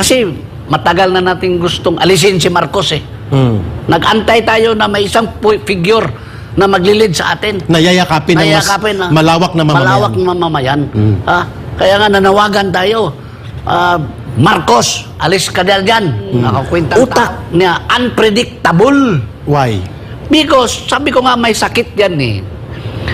Kasi matagal na natin gustong alisin si Marcos eh. Nag-antay tayo na may isang figure na maglilid sa atin. Nayayakapin ng mas malawak na mamamayan. Malawak na mamamayan. Kaya nga nanawagan tayo, Marcos, alis ka dyan. Nakakwentang utak niya, unpredictable. Why? Because, sabi ko nga may sakit yan eh.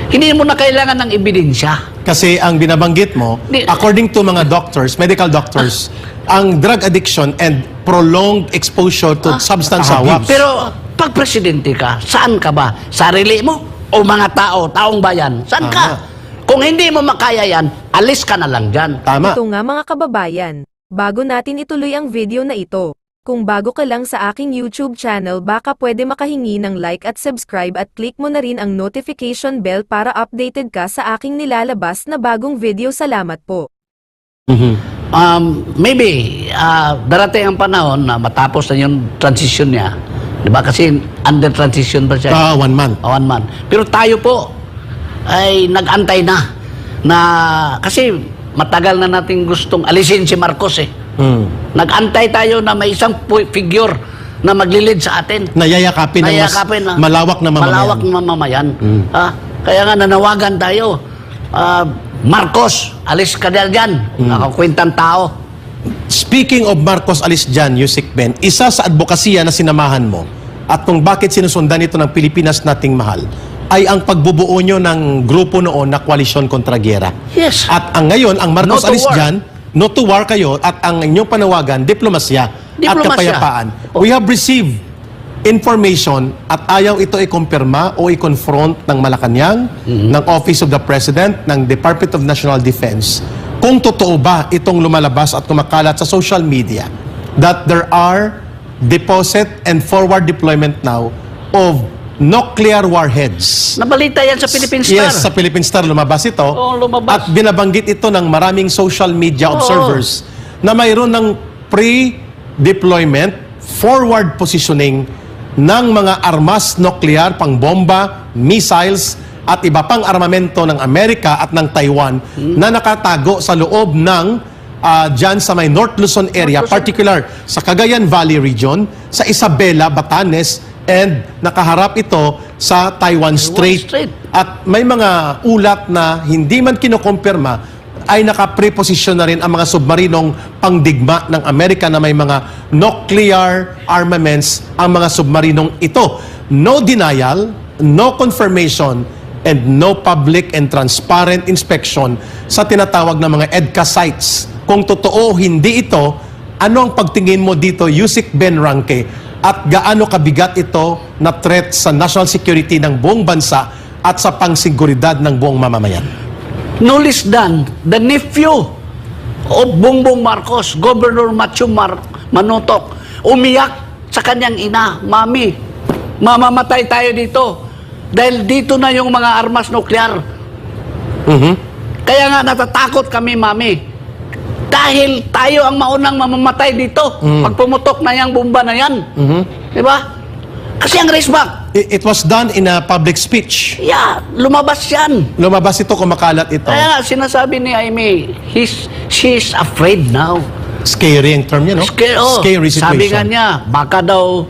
Hindi mo na kailangan ng ebidensya. Kasi ang binabanggit mo, according to mga doctors, medical doctors, ang drug addiction and prolonged exposure to substance abuse. Pero pag presidente ka, saan ka ba? Sarili mo o mga tao, taong bayan? Saan ka? Kung hindi mo makaya yan, alis ka na lang dyan. Tama. Ito nga mga kababayan, bago natin ituloy ang video na ito, kung bago ka lang sa aking YouTube channel baka pwede makahingi ng like at subscribe at click mo na rin ang notification bell para updated ka sa aking nilalabas na bagong video. Salamat po. Maybe, darating ang panahon na matapos na yung transition niya. Diba? Kasi under transition ba siya? 1 month. 1 month. Pero tayo po ay nag-antay na kasi matagal na natin gustong alisin si Marcos eh. Nag-antay tayo na may isang figure na maglilid sa atin. Nayayakapin ng mas malawak na mamamayan. Malawak na mamamayan. Kaya nga nanawagan tayo, Marcos, alis ka dyan. Nakakwentang tao. Speaking of Marcos alis dyan, Yusik Ben, isa sa advokasya na sinamahan mo at kung bakit sinusundan ito ng Pilipinas nating mahal ay ang pagbubuo nyo ng grupo noon na koalisyon kontra giyera. Yes. At ang ngayon, ang Marcos No to alis war. dyan, no to war kayo at ang inyong panawagan, diplomasya at kapayapaan. We have received information at ayaw ito i-kumpirma o i-confront ng Malacanang, ng Office of the President, ng Department of National Defense, kung totoo ba itong lumalabas at kumakalat sa social media that there are deposit and forward deployment now of nuclear warheads. Nabalita yan sa Philippine Star. Yes, sa Philippine Star lumabas ito. Oo, lumabas. At binabanggit ito ng maraming social media observers na mayroon ng pre-deployment, forward positioning ng mga armas nuklear, pangbomba, missiles, at iba pang armamento ng Amerika at ng Taiwan na nakatago sa loob ng dyan sa may North Luzon area, particular sa Cagayan Valley region, sa Isabela, Batanes, and nakaharap ito sa Taiwan Strait. At may mga ulat na hindi man kinukumpirma ay nakapreposisyon na rin ang mga submarinong pangdigma ng Amerika na may mga nuclear armaments ang mga submarinong ito. No denial, no confirmation, and no public and transparent inspection sa tinatawag na mga EDCA sites. Kung totoo hindi ito, ano ang pagtingin mo dito, Yusik Ben Ranque? At gaano kabigat ito na threat sa national security ng buong bansa at sa pangsiguridad ng buong mamamayan? No less than the nephew of Bongbong Marcos, Governor Macho Manotok, umiyak sa kanyang ina, Mami, mamamatay tayo dito dahil dito na yung mga armas nuklear. Kaya nga natatakot kami, Mami, dahil tayo ang maunang mamamatay dito pag pumutok na yung bomba na yan. Diba? Kasi ang race back. It was done in a public speech. Yeah, lumabas yan. Lumabas ito, kumakalat ito. Kaya nga, sinasabi ni Aimee, she's afraid now. Scary ang term niya, no? Scary situation. Sabi nga niya, baka daw,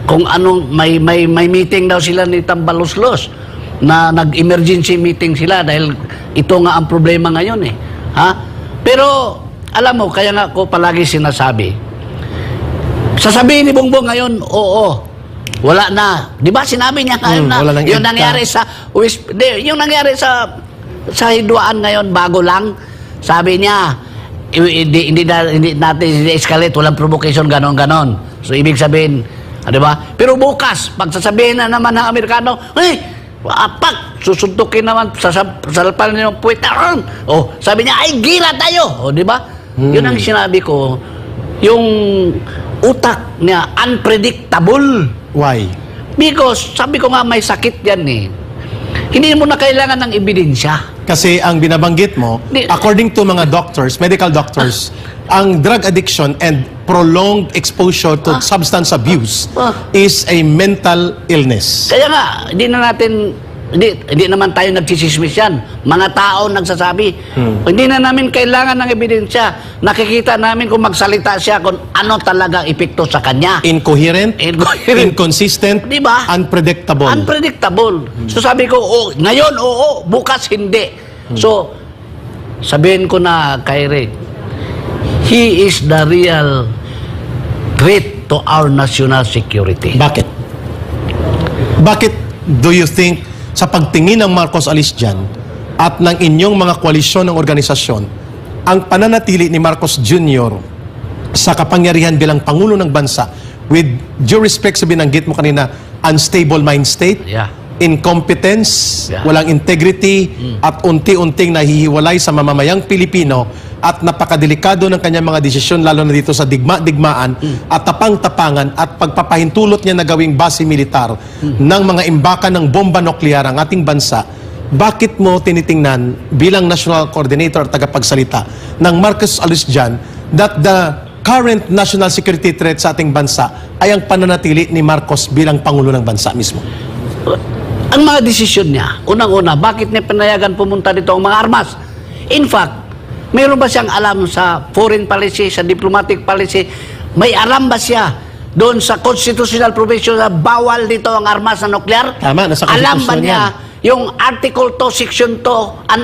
kung anong, may meeting daw sila ni Tambaloslos, na nag-emergency meeting sila dahil ito nga ang problema ngayon eh. Pero, alam mo, kaya nga ko palagi sinasabi, sasabihin ni Bongbong ngayon, oo, wala na. Di ba sinabi niya ngayon na yung nangyari sa yung nangyari sa hidwaan ngayon bago lang. Sabi niya, hindi natin escalate, walang provocation, ganon. So ibig sabihin, di ba? Pero bukas, pag sasabihin na naman ng Amerikano, apak, susuntukin naman, sasalpal niyo ng puwet. Sabi niya, ay gira tayo. Di ba? Yun ang sinabi ko, yung utak niya unpredictable. Why? Because, sabi ko nga may sakit yan eh. Hindi mo na kailangan ng ebidensya. Kasi ang binabanggit mo, according to mga doctors, medical doctors, ang drug addiction and prolonged exposure to substance abuse is a mental illness. Kaya nga, hindi na natin hindi naman tayo nagsisismis yan. Mga tao nagsasabi. Hindi na namin kailangan ng ebidensya. Nakikita namin kung magsalita siya kung ano talaga epekto sa kanya. Incoherent, Incoherent. inconsistent, Di ba? unpredictable. Unpredictable. So sabi ko, ngayon oo, bukas hindi. So, sabihin ko na kay Rick, he is the real threat to our national security. Bakit? Bakit do you think sa pagtingin ng Marcos Alice dyan at ng inyong mga koalisyon ng organisasyon, ang pananatili ni Marcos Jr. sa kapangyarihan bilang Pangulo ng Bansa, with due respect sa binanggit mo kanina, unstable mind state, Yeah. incompetence, Yeah. walang integrity, at unti-unting nahihiwalay sa mamamayang Pilipino at napakadelikado ng kanyang mga desisyon lalo na dito sa digmaan at tapang-tapangan at pagpapahintulot niya na gawing base militar ng mga imbakan ng bomba nuklear ang ating bansa, bakit mo tinitingnan bilang National Coordinator at tagapagsalita ng Marcos Alice dyan that the current national security threat sa ating bansa ay ang pananatili ni Marcos bilang Pangulo ng bansa mismo? Ang mga desisyon niya, unang-una, bakit niya pinayagan pumunta dito ang mga armas? In fact, mayroon ba siyang alam sa foreign policy, sa diplomatic policy? May alam ba siya doon sa constitutional provision na bawal dito ang armas na nuklear? Tama, nasa Alam ba konstitusyon niya yung Article 2, Section 2 and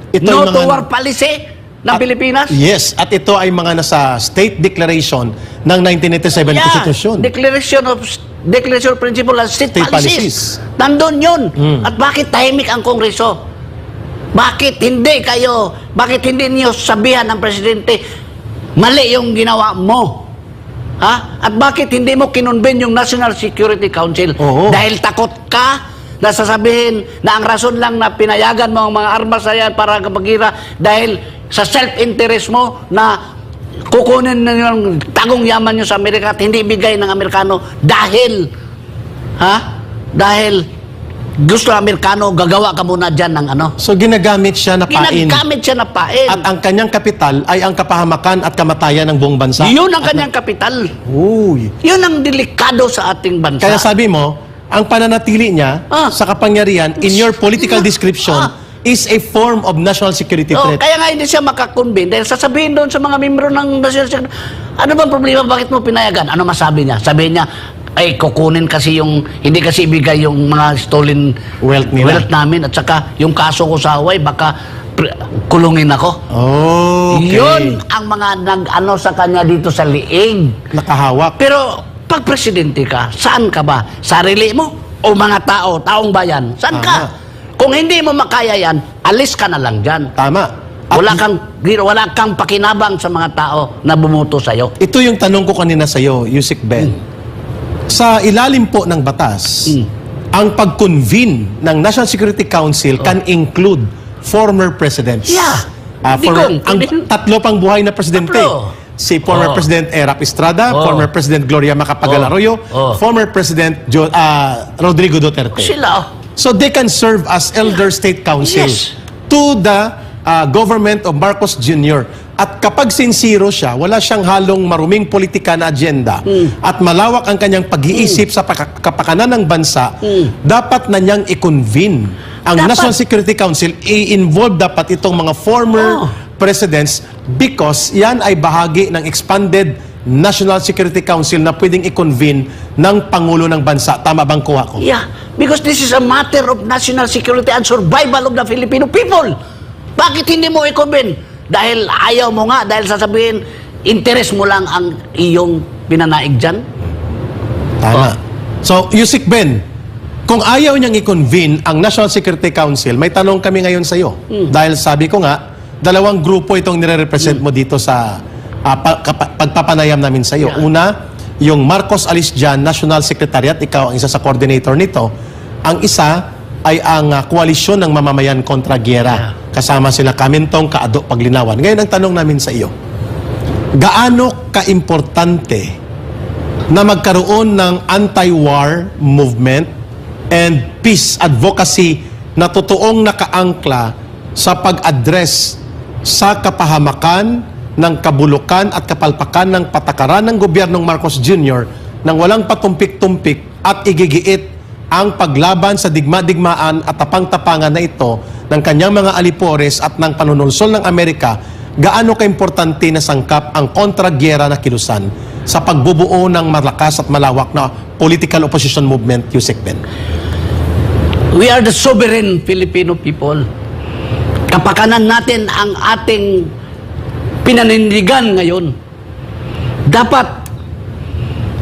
8? Ito No yung to mga- war policy ng Pilipinas? Yes, at ito ay mga nasa State Declaration ng 1987 Constitution. Declaration of Principle and State, State Policies. policies. Nandun yun. At bakit tahimik ang Kongreso? Bakit hindi niyo sabihan ng Presidente, mali yung ginawa mo? Ha? At bakit hindi mo kinonben yung National Security Council? Oo. Dahil takot ka na sasabihin na ang rason lang na pinayagan mo ang mga armas na yan para kapagira dahil sa self-interest mo na kukunin na yung tagong yaman nyo sa Amerika at hindi bigay ng Amerikano dahil gusto ng Amerikano, gagawa ka muna dyan ng ano. So ginagamit siya na pain. Ginagamit siya na pain. At ang kanyang kapital ay ang kapahamakan at kamatayan ng buong bansa. Yun ang kanyang kapital. Uy. Yun ang delikado sa ating bansa. Kaya sabi mo, ang pananatili niya sa kapangyarihan in your political description is a form of national security Oh, threat. kaya nga hindi siya makakonvene dahil sasabihin doon sa mga membro ng National Security, ano bang problema, bakit mo pinayagan? Ano masabi niya? Sabihin niya, ay kukunin kasi yung, hindi kasi ibigay yung mga stolen Wealth nila. wealth namin at saka yung kaso ko sa Hawaii, baka kulungin ako. Okay. Yun ang mga nag-ano sa kanya dito sa liig. Nakahawak. Pero pag presidente ka, saan ka ba? Sarili mo o mga tao, taong bayan? Saan ka? Tama. Kung hindi mo makaya yan, alis ka na lang dyan. Tama. At Wala kang pakinabang sa mga tao na bumuto sa'yo. ito yung tanong ko kanina sa iyo, Yusik Ben. Sa ilalim po ng batas, ang pag-convene ng National Security Council can include former presidents. Yeah. Ang Pwede- tatlo pang buhay na presidente. Tatlo. Si former Oh. President Erap Estrada, Oh. former President Gloria Macapagal Oh. Arroyo, Oh. former President Rodrigo Duterte. Sila, oh. So they can serve as elder state councils Yes. to the government of Marcos Jr. At kapag sincero siya, wala siyang halong maruming politika na agenda at malawak ang kanyang pag-iisip sa kapakanan ng bansa, dapat na niyang i-convene ang Dapat. National Security Council, i-involve dapat itong mga former presidents because yan ay bahagi ng expanded National Security Council na pwedeng i-convene ng Pangulo ng Bansa. Tama bang kuha ko? Yeah, because this is a matter of national security and survival of the Filipino people. Bakit hindi mo i-convene? Dahil ayaw mo nga, dahil sasabihin, interest mo lang ang iyong pinanaig dyan? Tama. So, Yusik Ben, kung ayaw niyang i-convene ang National Security Council, may tanong kami ngayon sa iyo. Dahil sabi ko nga, dalawang grupo itong nire-represent mo dito sa pagpapanayam namin sa iyo. Yeah. Una, yung Marcos Alice Jan National Secretariat, ikaw ang isa sa coordinator nito. Ang isa ay ang koalisyon ng mamamayan kontra gyera. Kasama sila Kamintong, Kaado, Paglinawan. Ngayon ang tanong namin sa iyo, gaano kaimportante na magkaroon ng anti-war movement and peace advocacy na totoong nakaangkla sa pag-address sa kapahamakan ng kabulukan at kapalpakan ng patakaran ng gobyernong Marcos Jr. nang walang patumpik-tumpik at igigiit ang paglaban sa digma-digmaan at tapang-tapangan na ito ng kanyang mga alipores at ng panunulsol ng Amerika, gaano kaimportante na sangkap ang kontragyera na kilusan sa pagbubuo ng malakas at malawak na political opposition movement, Yusek Ben? We are the sovereign Filipino people. Kapakanan natin ang ating pinanindigan ngayon. Dapat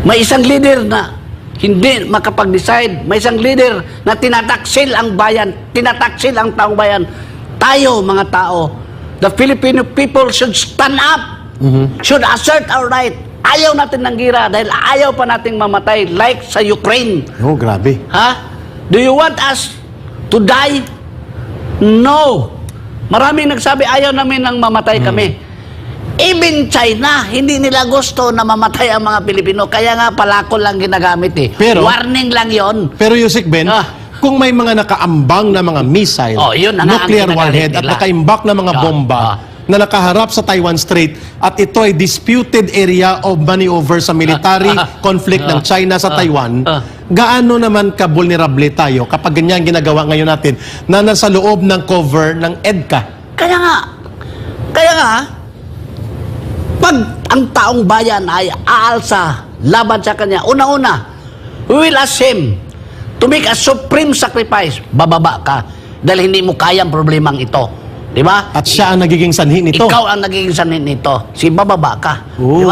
may isang leader na hindi makapag-decide, may isang leader na tinataksil ang bayan, tinataksil ang taong bayan. Tayo, mga tao, the Filipino people should stand up, should assert our right. Ayaw natin ng gira dahil ayaw pa nating mamatay like sa Ukraine. Oh, grabe. Ha? Do you want us to die? No. Maraming nagsabi, ayaw namin nang mamatay kami. Even China, hindi nila gusto na mamatay ang mga Pilipino. Kaya nga palakol lang ginagamit eh. Pero- warning lang yon. Pero Yusek Ben, Ah. kung may mga nakaambang na mga missile, Oh, yun na nga ang nuclear kinagalit warhead at nila. nakaimbak na mga Ah, bomba ah. na nakaharap sa Taiwan Strait at ito ay disputed area of maneuver sa military conflict ng China sa Taiwan, gaano naman ka-vulnerable tayo kapag ganyan ginagawa ngayon natin na nasa loob ng cover ng EDCA? Kaya nga, pag ang taong bayan ay aalsa laban sa kanya, una-una, we will ask him to make a supreme sacrifice. Bababa ka dahil hindi mo kayang problemang ito. Di ba? At siya ang nagiging sanhi nito. Ikaw ang nagiging sanhin nito. Si bababa ka. Oo. Di ba?